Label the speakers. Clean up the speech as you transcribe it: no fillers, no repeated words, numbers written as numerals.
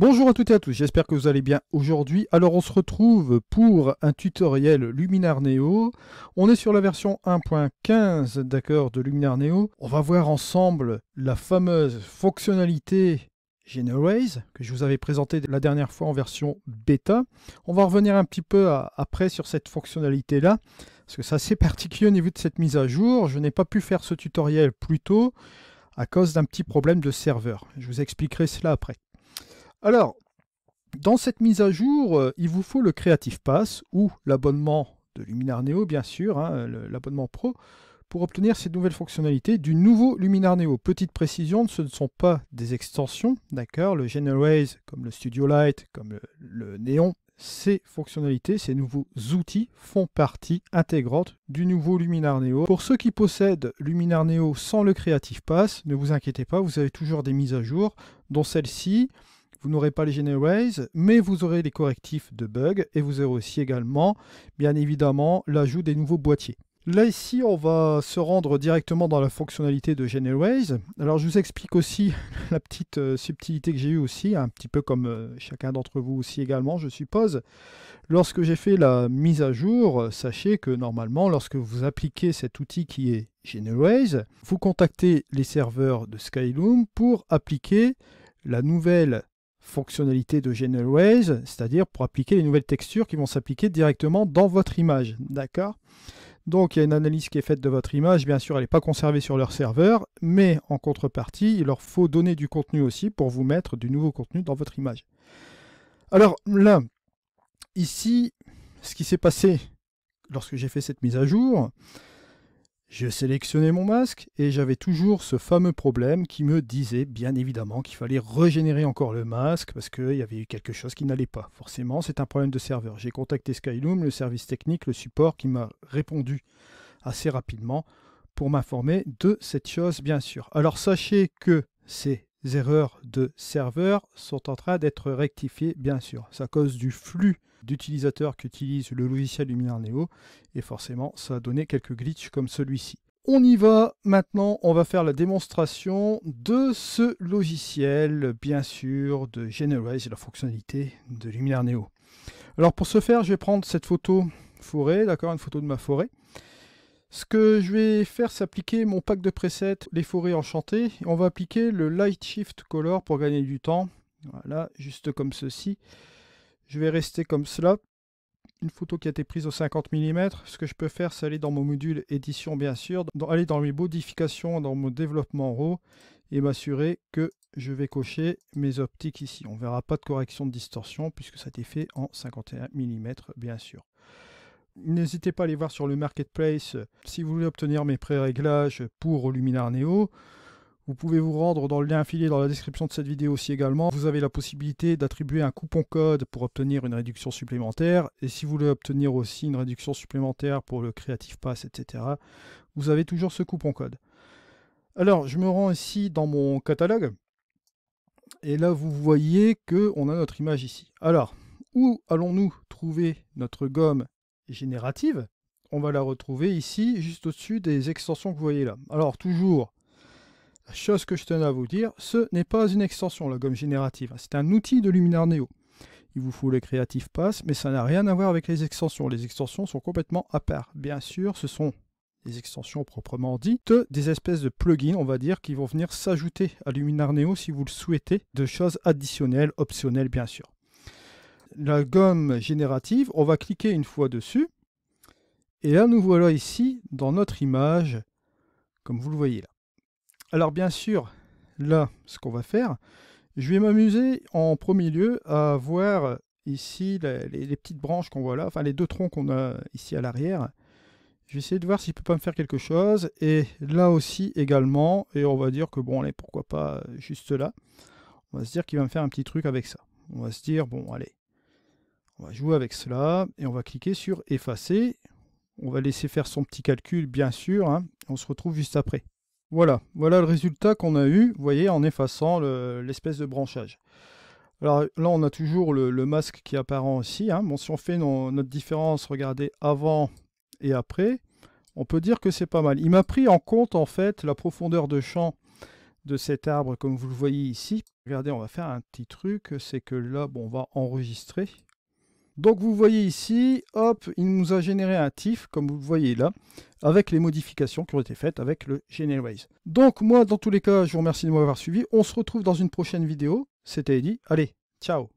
Speaker 1: Bonjour à toutes et à tous, j'espère que vous allez bien aujourd'hui. Alors on se retrouve pour un tutoriel Luminar Neo. On est sur la version 1.15 d'accord de Luminar Neo. On va voir ensemble la fameuse fonctionnalité Generaise que je vous avais présentée la dernière fois en version bêta. On va revenir un petit peu après sur cette fonctionnalité là parce que c'est assez particulier au niveau de cette mise à jour. Je n'ai pas pu faire ce tutoriel plus tôt à cause d'un petit problème de serveur. Je vous expliquerai cela après. Alors, dans cette mise à jour, il vous faut le Creative Pass ou l'abonnement de Luminar Neo, bien sûr, hein, l'abonnement pro, pour obtenir ces nouvelles fonctionnalités du nouveau Luminar Neo. Petite précision, ce ne sont pas des extensions, d'accord? Le Generaise, comme le Studio Light, comme le Néon, ces fonctionnalités, ces nouveaux outils font partie intégrante du nouveau Luminar Neo. Pour ceux qui possèdent Luminar Neo sans le Creative Pass, ne vous inquiétez pas, vous avez toujours des mises à jour, dont celle-ci. Vous n'aurez pas les Generaise, mais vous aurez les correctifs de bugs et vous aurez aussi également, bien évidemment, l'ajout des nouveaux boîtiers. Là, ici, on va se rendre directement dans la fonctionnalité de Generaise. Alors, je vous explique aussi la petite subtilité que j'ai eue aussi, un petit peu comme chacun d'entre vous aussi également, je suppose. Lorsque j'ai fait la mise à jour, sachez que normalement, lorsque vous appliquez cet outil qui est Generaise, vous contactez les serveurs de Skyloom pour appliquer la nouvelle fonctionnalité de Generaise, c'est-à-dire pour appliquer les nouvelles textures qui vont s'appliquer directement dans votre image, d'accord? Donc il y a une analyse qui est faite de votre image, bien sûr elle n'est pas conservée sur leur serveur, mais en contrepartie, il leur faut donner du contenu aussi pour vous mettre du nouveau contenu dans votre image. Alors là, ici, ce qui s'est passé lorsque j'ai fait cette mise à jour, je sélectionnais mon masque et j'avais toujours ce fameux problème qui me disait bien évidemment qu'il fallait régénérer encore le masque parce qu'il y avait eu quelque chose qui n'allait pas. Forcément, c'est un problème de serveur. J'ai contacté Skyloom, le service technique, le support qui m'a répondu assez rapidement pour m'informer de cette chose, bien sûr. Alors sachez que ces erreurs de serveur sont en train d'être rectifiées, bien sûr. C'est à cause du flux d'utilisateurs qui utilisent le logiciel Luminar Neo et forcément ça a donné quelques glitches comme celui-ci. On y va maintenant, on va faire la démonstration de ce logiciel, bien sûr, de Generaise et la fonctionnalité de Luminar Neo. Alors pour ce faire, je vais prendre cette photo forêt, d'accord, une photo de ma forêt. Ce que je vais faire, c'est appliquer mon pack de presets, les forêts enchantées. On va appliquer le Light Shift Color pour gagner du temps. Voilà, juste comme ceci. Je vais rester comme cela. Une photo qui a été prise au 50 mm. Ce que je peux faire, c'est aller dans mon module édition, bien sûr, aller dans mes modifications, dans mon développement RAW et m'assurer que je vais cocher mes optiques ici. On ne verra pas de correction de distorsion puisque ça a été fait en 51 mm, bien sûr. N'hésitez pas à aller voir sur le Marketplace si vous voulez obtenir mes pré-réglages pour Luminar Neo. Vous pouvez vous rendre dans le lien affilié dans la description de cette vidéo aussi également. Vous avez la possibilité d'attribuer un coupon code pour obtenir une réduction supplémentaire. Et si vous voulez obtenir aussi une réduction supplémentaire pour le Creative Pass, etc., vous avez toujours ce coupon code. Alors, je me rends ici dans mon catalogue. Et là, vous voyez qu'on a notre image ici. Alors, où allons-nous trouver notre gomme générative? On va la retrouver ici, juste au-dessus des extensions que vous voyez là. Alors, toujours, la chose que je tenais à vous dire, ce n'est pas une extension, la gomme générative. C'est un outil de Luminar Neo. Il vous faut le Creative Pass, mais ça n'a rien à voir avec les extensions. Les extensions sont complètement à part. Bien sûr, ce sont des extensions proprement dites, des espèces de plugins, on va dire, qui vont venir s'ajouter à Luminar Neo si vous le souhaitez, de choses additionnelles, optionnelles, bien sûr. La gomme générative, on va cliquer une fois dessus, et là, nous voilà ici, dans notre image, comme vous le voyez là. Alors bien sûr, là, ce qu'on va faire, je vais m'amuser en premier lieu à voir ici les petites branches qu'on voit là, enfin les deux troncs qu'on a ici à l'arrière. Je vais essayer de voir s'il ne peut pas me faire quelque chose, et là aussi également, et on va dire que bon, allez, pourquoi pas juste là. On va se dire qu'il va me faire un petit truc avec ça. On va se dire, bon, allez, on va jouer avec cela, et on va cliquer sur effacer. On va laisser faire son petit calcul, bien sûr, hein. On se retrouve juste après. Voilà, voilà le résultat qu'on a eu, vous voyez, en effaçant l'espèce de branchage. Alors là, on a toujours le masque qui est apparent aussi, hein. Bon, si on fait notre différence, regardez, avant et après, on peut dire que c'est pas mal. Il m'a pris en compte, en fait, la profondeur de champ de cet arbre, comme vous le voyez ici. Regardez, on va faire un petit truc, c'est que là, bon, on va enregistrer. Donc vous voyez ici, hop, il nous a généré un TIFF, comme vous le voyez là, avec les modifications qui ont été faites avec le GeneRaise. Donc moi, dans tous les cas, je vous remercie de m'avoir suivi. On se retrouve dans une prochaine vidéo. C'était Eddy. Allez, ciao!